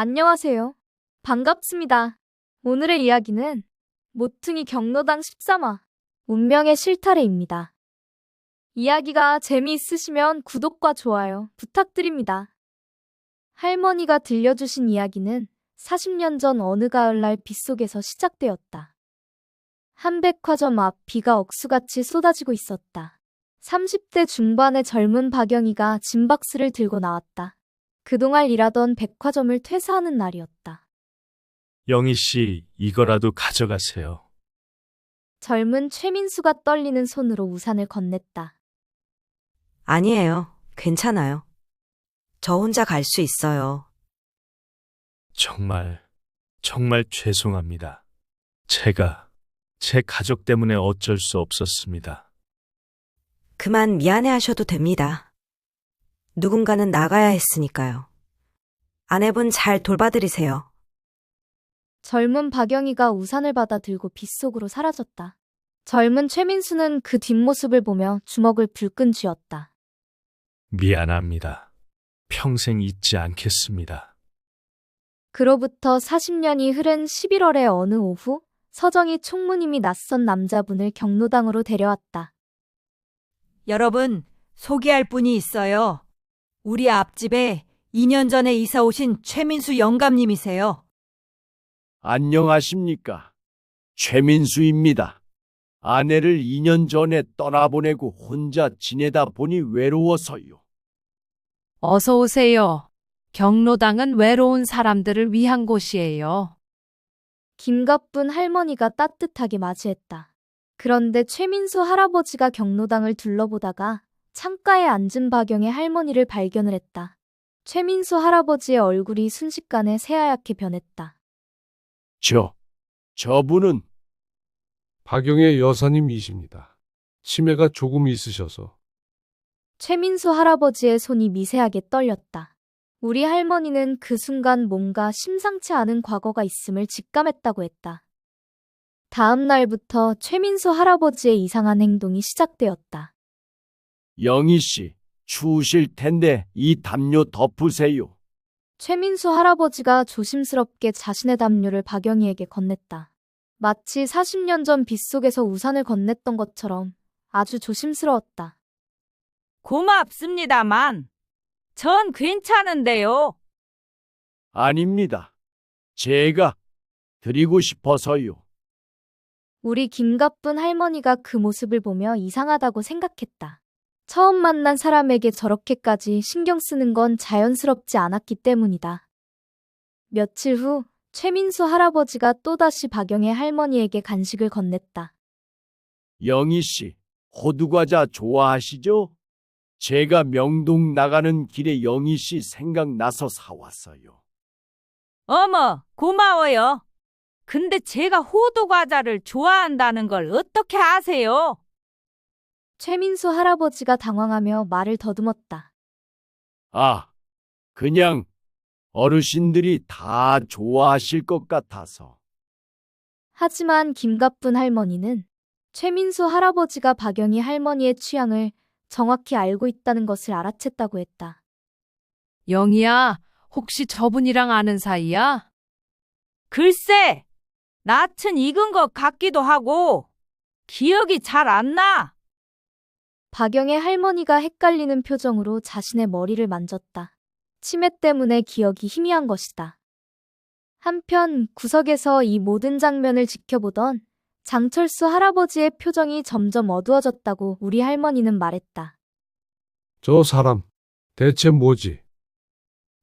안녕하세요. 반갑습니다. 오늘의 이야기는 모퉁이 경로당 13화 운명의 실타래입니다. 이야기가 재미있으시면 구독과 좋아요 부탁드립니다. 할머니가 들려주신 이야기는 40년 전 어느 가을날 빗속에서 시작되었다. 한 백화점 앞 비가 억수같이 쏟아지고 있었다. 30대 중반의 젊은 박영희가 짐박스를 들고 나왔다. 그동안 일하던 백화점을 퇴사하는 날이었다. 영희 씨, 이거라도 가져가세요. 젊은 최민수가 떨리는 손으로 우산을 건넸다. 아니에요. 괜찮아요. 저 혼자 갈 수 있어요. 정말 죄송합니다. 제가 제 가족 때문에 어쩔 수 없었습니다. 그만 미안해 하셔도 됩니다. 누군가는 나가야 했으니까요. 아내분 잘 돌봐드리세요. 젊은 박영희가 우산을 받아 들고 빗속으로 사라졌다. 젊은 최민수는 그 뒷모습을 보며 주먹을 불끈 쥐었다. 미안합니다. 평생 잊지 않겠습니다. 그로부터 40년이 흐른 11월의 어느 오후, 서정희 총무님이 낯선 남자분을 경로당으로 데려왔다. 여러분, 소개할 분이 있어요. 우리 앞집에 2년 전에 이사 오신 최민수 영감님이세요. 안녕하십니까. 최민수입니다. 아내를 2년 전에 떠나보내고 혼자 지내다 보니 외로워서요. 어서 오세요. 경로당은 외로운 사람들을 위한 곳이에요. 김갑분 할머니가 따뜻하게 맞이했다. 그런데 최민수 할아버지가 경로당을 둘러보다가 창가에 앉은 박영의 할머니를 발견을 했다. 최민수 할아버지의 얼굴이 순식간에 새하얗게 변했다. 저분은 박영애 여사님이십니다. 치매가 조금 있으셔서. 최민수 할아버지의 손이 미세하게 떨렸다. 우리 할머니는 그 순간 뭔가 심상치 않은 과거가 있음을 직감했다고 했다. 다음 날부터 최민수 할아버지의 이상한 행동이 시작되었다. 영희 씨, 추우실 텐데 이 담요 덮으세요. 최민수 할아버지가 조심스럽게 자신의 담요를 박영희에게 건넸다. 마치 40년 전 빗속에서 우산을 건넸던 것처럼 아주 조심스러웠다. 고맙습니다만, 전 괜찮은데요. 아닙니다. 제가 드리고 싶어서요. 우리 김갑분 할머니가 그 모습을 보며 이상하다고 생각했다. 처음 만난 사람에게 저렇게까지 신경 쓰는 건 자연스럽지 않았기 때문이다. 며칠 후 최민수 할아버지가 또다시 박영의 할머니에게 간식을 건넸다. 영희 씨, 호두과자 좋아하시죠? 제가 명동 나가는 길에 영희 씨 생각나서 사왔어요. 어머, 고마워요. 근데 제가 호두 과자를 좋아한다는 걸 어떻게 아세요? 최민수 할아버지가 당황하며 말을 더듬었다. 아, 그냥 어르신들이 다 좋아하실 것 같아서. 하지만 김갑분 할머니는 최민수 할아버지가 박영희 할머니의 취향을 정확히 알고 있다는 것을 알아챘다고 했다. 영희야, 혹시 저분이랑 아는 사이야? 글쎄, 낯은 익은 것 같기도 하고, 기억이 잘 안 나. 박영의 할머니가 헷갈리는 표정으로 자신의 머리를 만졌다. 치매 때문에 기억이 희미한 것이다. 한편 구석에서 이 모든 장면을 지켜보던 장철수 할아버지의 표정이 점점 어두워졌다고 우리 할머니는 말했다. 저 사람, 대체 뭐지?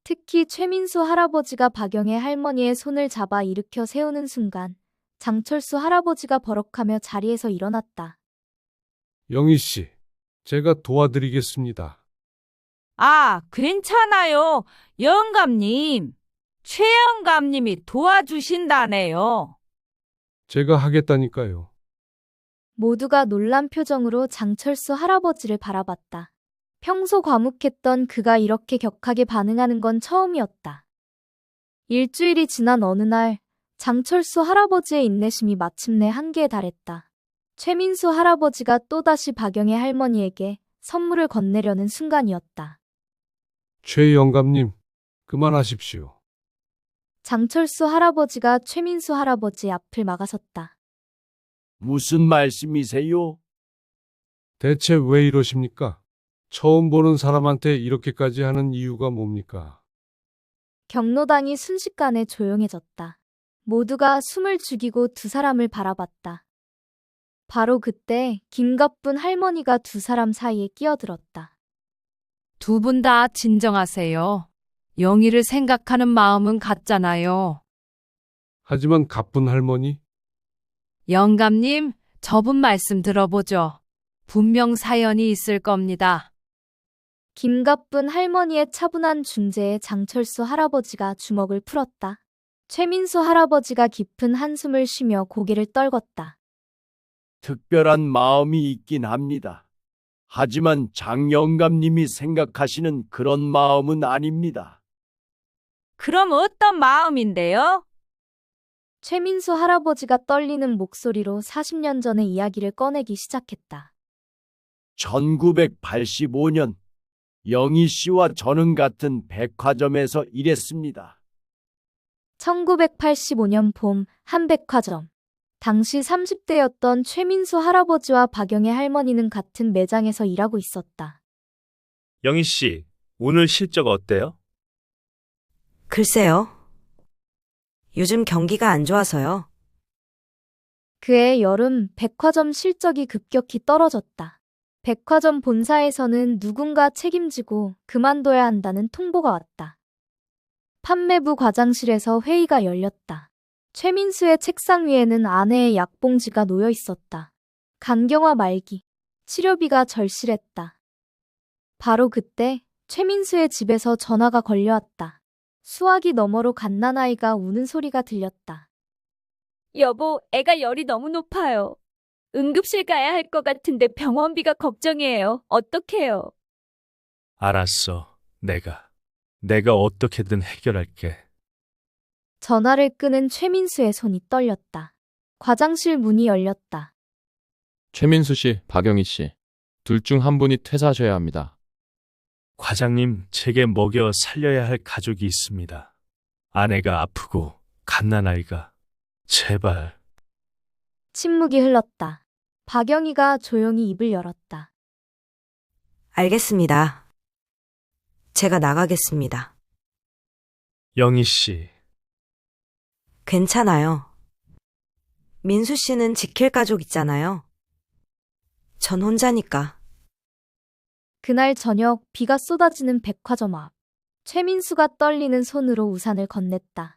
특히 최민수 할아버지가 박영의 할머니의 손을 잡아 일으켜 세우는 순간 장철수 할아버지가 버럭하며 자리에서 일어났다. 영희 씨, 제가 도와드리겠습니다. 아, 괜찮아요. 영감님. 최 영감님이 도와주신다네요. 제가 하겠다니까요. 모두가 놀란 표정으로 장철수 할아버지를 바라봤다. 평소 과묵했던 그가 이렇게 격하게 반응하는 건 처음이었다. 일주일이 지난 어느 날 장철수 할아버지의 인내심이 마침내 한계에 달했다. 최민수 할아버지가 또다시 박영의 할머니에게 선물을 건네려는 순간이었다. 최 영감님, 그만하십시오. 장철수 할아버지가 최민수 할아버지 앞을 막아섰다. 무슨 말씀이세요? 대체 왜 이러십니까? 처음 보는 사람한테 이렇게까지 하는 이유가 뭡니까? 경로당이 순식간에 조용해졌다. 모두가 숨을 죽이고 두 사람을 바라봤다. 바로 그때 김갑분 할머니가 두 사람 사이에 끼어들었다. 두 분 다 진정하세요. 영희를 생각하는 마음은 같잖아요. 하지만 가쁜 할머니, 영감님, 저분 말씀 들어보죠. 분명 사연이 있을 겁니다. 김갑분 할머니의 차분한 중재에 장철수 할아버지가 주먹을 풀었다. 최민수 할아버지가 깊은 한숨을 쉬며 고개를 떨궜다. 특별한 마음이 있긴 합니다. 하지만 장 영감님이 생각하시는 그런 마음은 아닙니다. 그럼 어떤 마음인데요? 최민수 할아버지가 떨리는 목소리로 40년 전의 이야기를 꺼내기 시작했다. 1985년 영희 씨와 저는 같은 백화점에서 일했습니다. 1985년 봄 한 백화점. 당시 30대였던 최민수 할아버지와 박영애 할머니는 같은 매장에서 일하고 있었다. 영희 씨, 오늘 실적 어때요? 글쎄요. 요즘 경기가 안 좋아서요. 그해 여름 백화점 실적이 급격히 떨어졌다. 백화점 본사에서는 누군가 책임지고 그만둬야 한다는 통보가 왔다. 판매부 과장실에서 회의가 열렸다. 최민수의 책상 위에는 아내의 약봉지가 놓여 있었다. 간경화 말기, 치료비가 절실했다. 바로 그때 최민수의 집에서 전화가 걸려왔다. 수화기 너머로 갓난아이가 우는 소리가 들렸다. 여보, 애가 열이 너무 높아요. 응급실 가야 할 것 같은데 병원비가 걱정이에요. 어떡해요? 알았어. 내가 어떻게든 해결할게. 전화를 끄는 최민수의 손이 떨렸다. 과장실 문이 열렸다. 최민수 씨, 박영희 씨. 둘 중 한 분이 퇴사하셔야 합니다. 과장님, 제게 먹여 살려야 할 가족이 있습니다. 아내가 아프고 갓난아이가. 제발. 침묵이 흘렀다. 박영희가 조용히 입을 열었다. 알겠습니다. 제가 나가겠습니다. 영희 씨, 괜찮아요. 민수 씨는 지킬 가족 있잖아요. 전 혼자니까. 그날 저녁 비가 쏟아지는 백화점 앞. 최민수가 떨리는 손으로 우산을 건넸다.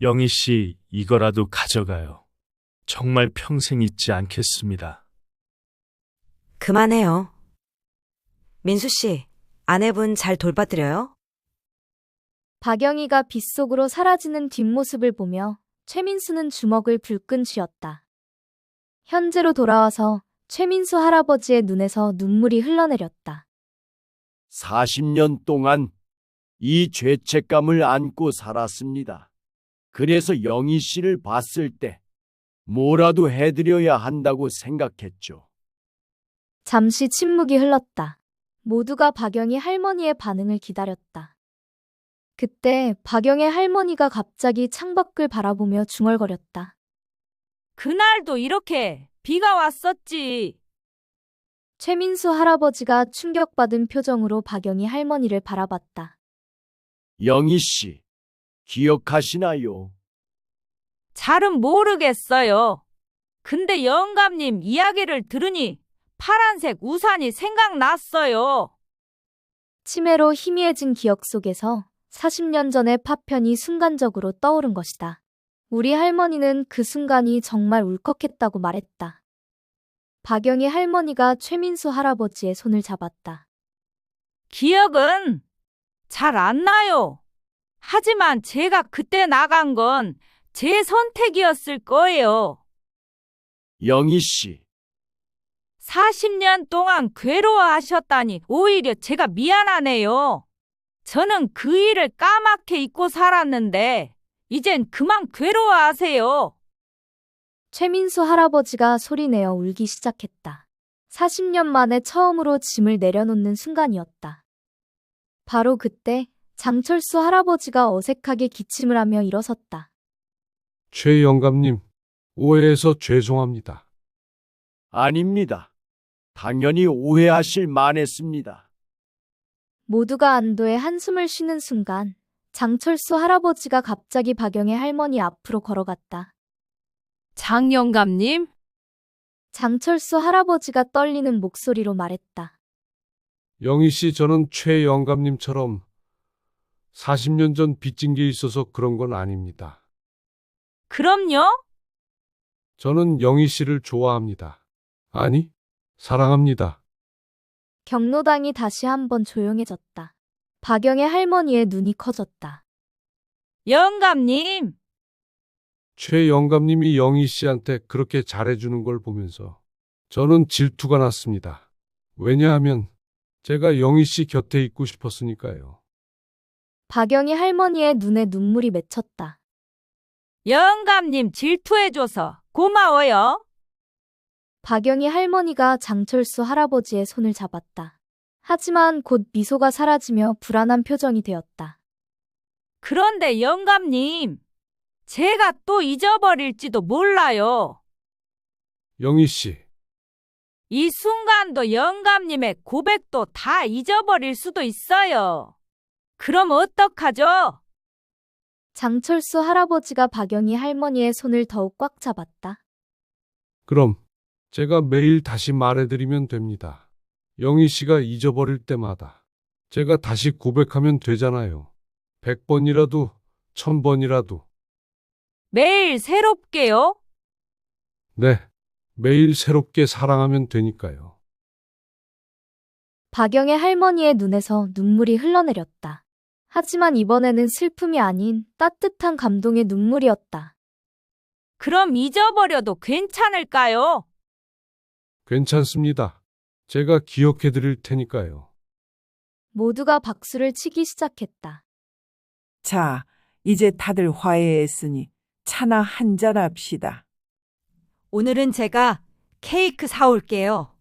영희 씨, 이거라도 가져가요. 정말 평생 잊지 않겠습니다. 그만해요. 민수 씨, 아내분 잘 돌봐드려요? 박영희가 빗속으로 사라지는 뒷모습을 보며 최민수는 주먹을 불끈 쥐었다. 현재로 돌아와서 최민수 할아버지의 눈에서 눈물이 흘러내렸다. 40년 동안 이 죄책감을 안고 살았습니다. 그래서 영희 씨를 봤을 때 뭐라도 해드려야 한다고 생각했죠. 잠시 침묵이 흘렀다. 모두가 박영희 할머니의 반응을 기다렸다. 그때 박영애 할머니가 갑자기 창밖을 바라보며 중얼거렸다. 그날도 이렇게 비가 왔었지. 최민수 할아버지가 충격받은 표정으로 박영희 할머니를 바라봤다. 영희 씨, 기억하시나요? 잘은 모르겠어요. 근데 영감님 이야기를 들으니 파란색 우산이 생각났어요. 치매로 희미해진 기억 속에서 40년 전의 파편이 순간적으로 떠오른 것이다. 우리 할머니는 그 순간이 정말 울컥했다고 말했다. 박영희 할머니가 최민수 할아버지의 손을 잡았다. 기억은 잘 안 나요. 하지만 제가 그때 나간 건 제 선택이었을 거예요. 영희 씨, 40년 동안 괴로워하셨다니 오히려 제가 미안하네요. 저는 그 일을 까맣게 잊고 살았는데 이젠 그만 괴로워하세요. 최민수 할아버지가 소리내어 울기 시작했다. 40년 만에 처음으로 짐을 내려놓는 순간이었다. 바로 그때 장철수 할아버지가 어색하게 기침을 하며 일어섰다. 최 영감님, 오해해서 죄송합니다. 아닙니다. 당연히 오해하실 만했습니다. 모두가 안도의 한숨을 쉬는 순간 장철수 할아버지가 갑자기 박영의 할머니 앞으로 걸어갔다. 장 영감님, 장철수 할아버지가 떨리는 목소리로 말했다. 영희 씨, 저는 최 영감님처럼 40년 전 빚진 게 있어서 그런 건 아닙니다. 그럼요? 저는 영희 씨를 좋아합니다. 아니, 사랑합니다. 경로당이 다시 한번 조용해졌다. 박영의 할머니의 눈이 커졌다. 영감님, 최 영감님이 영희 씨한테 그렇게 잘해주는 걸 보면서 저는 질투가 났습니다. 왜냐하면 제가 영희 씨 곁에 있고 싶었으니까요. 박영희 할머니의 눈에 눈물이 맺혔다. 영감님 질투해줘서 고마워요. 박영희 할머니가 장철수 할아버지의 손을 잡았다. 하지만 곧 미소가 사라지며 불안한 표정이 되었다. 그런데 영감님, 제가 또 잊어버릴지도 몰라요. 영희 씨, 이 순간도 영감님의 고백도 다 잊어버릴 수도 있어요. 그럼 어떡하죠? 장철수 할아버지가 박영희 할머니의 손을 더욱 꽉 잡았다. 그럼 제가 매일 다시 말해드리면 됩니다. 영희 씨가 잊어버릴 때마다 제가 다시 고백하면 되잖아요. 100번이라도 1000번이라도. 매일 새롭게요? 네, 매일 새롭게 사랑하면 되니까요. 박영의 할머니의 눈에서 눈물이 흘러내렸다. 하지만 이번에는 슬픔이 아닌 따뜻한 감동의 눈물이었다. 그럼 잊어버려도 괜찮을까요? 괜찮습니다. 제가 기억해 드릴 테니까요. 모두가 박수를 치기 시작했다. 자, 이제 다들 화해했으니 차나 한잔 합시다. 오늘은 제가 케이크 사올게요.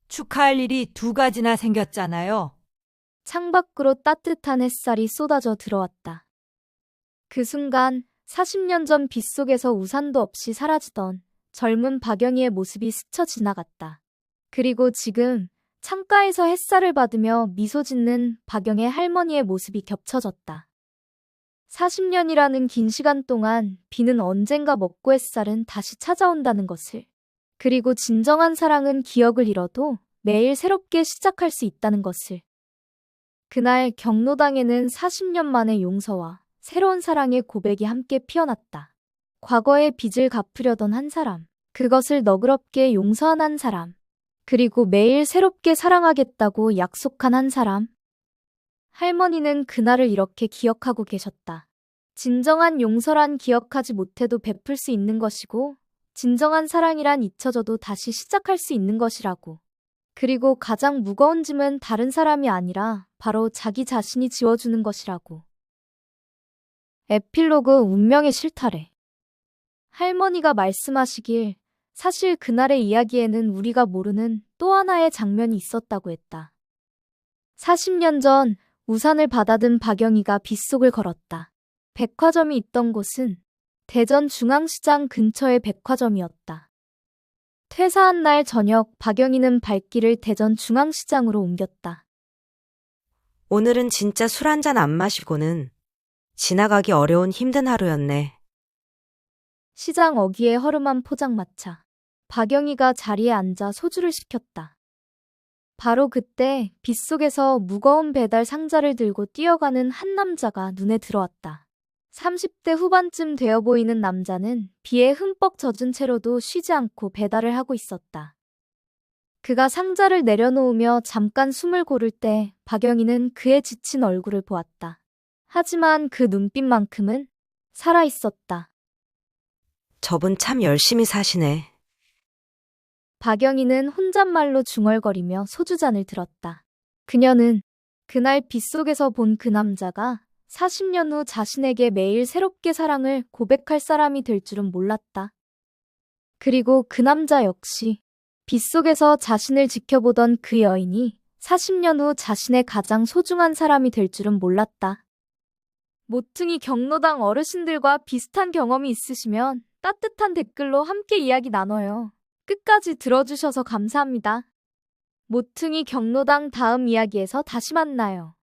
축하할 일이 2가지나 생겼잖아요. 창밖으로 따뜻한 햇살이 쏟아져 들어왔다. 그 순간 40년 전 빗속에서 우산도 없이 사라지던 젊은 박영희의 모습이 스쳐 지나갔다. 그리고 지금 창가에서 햇살을 받으며 미소 짓는 박영의 할머니의 모습이 겹쳐졌다. 40년이라는 긴 시간 동안 비는 언젠가 먹고 햇살은 다시 찾아온다는 것을, 그리고 진정한 사랑은 기억을 잃어도 매일 새롭게 시작할 수 있다는 것을. 그날 경로당에는 40년 만의 용서와 새로운 사랑의 고백이 함께 피어났다. 과거의 빚을 갚으려던 한 사람, 그것을 너그럽게 용서한 한 사람, 그리고 매일 새롭게 사랑하겠다고 약속한 한 사람. 할머니는 그날을 이렇게 기억하고 계셨다. 진정한 용서란 기억하지 못해도 베풀 수 있는 것이고, 진정한 사랑이란 잊혀져도 다시 시작할 수 있는 것이라고. 그리고 가장 무거운 짐은 다른 사람이 아니라 바로 자기 자신이 지워주는 것이라고. 에필로그 운명의 실타래. 할머니가 말씀하시길 사실 그날의 이야기에는 우리가 모르는 또 하나의 장면이 있었다고 했다. 40년 전 우산을 받아든 박영희가 빗속을 걸었다. 백화점이 있던 곳은 대전 중앙시장 근처의 백화점이었다. 퇴사한 날 저녁 박영희는 발길을 대전 중앙시장으로 옮겼다. 오늘은 진짜 술 한 잔 안 마시고는 지나가기 어려운 힘든 하루였네. 시장 어귀에 허름한 포장마차. 박영희가 자리에 앉아 소주를 시켰다. 바로 그때 빗속에서 무거운 배달 상자를 들고 뛰어가는 한 남자가 눈에 들어왔다. 30대 후반쯤 되어 보이는 남자는 비에 흠뻑 젖은 채로도 쉬지 않고 배달을 하고 있었다. 그가 상자를 내려놓으며 잠깐 숨을 고를 때 박영희는 그의 지친 얼굴을 보았다. 하지만 그 눈빛만큼은 살아있었다. 저분 참 열심히 사시네. 박영희는 혼잣말로 중얼거리며 소주잔을 들었다. 그녀는 그날 빗속에서 본 그 남자가 40년 후 자신에게 매일 새롭게 사랑을 고백할 사람이 될 줄은 몰랐다. 그리고 그 남자 역시 빗속에서 자신을 지켜보던 그 여인이 40년 후 자신의 가장 소중한 사람이 될 줄은 몰랐다. 모퉁이 경로당 어르신들과 비슷한 경험이 있으시면 따뜻한 댓글로 함께 이야기 나눠요. 끝까지 들어주셔서 감사합니다. 모퉁이 경로당 다음 이야기에서 다시 만나요.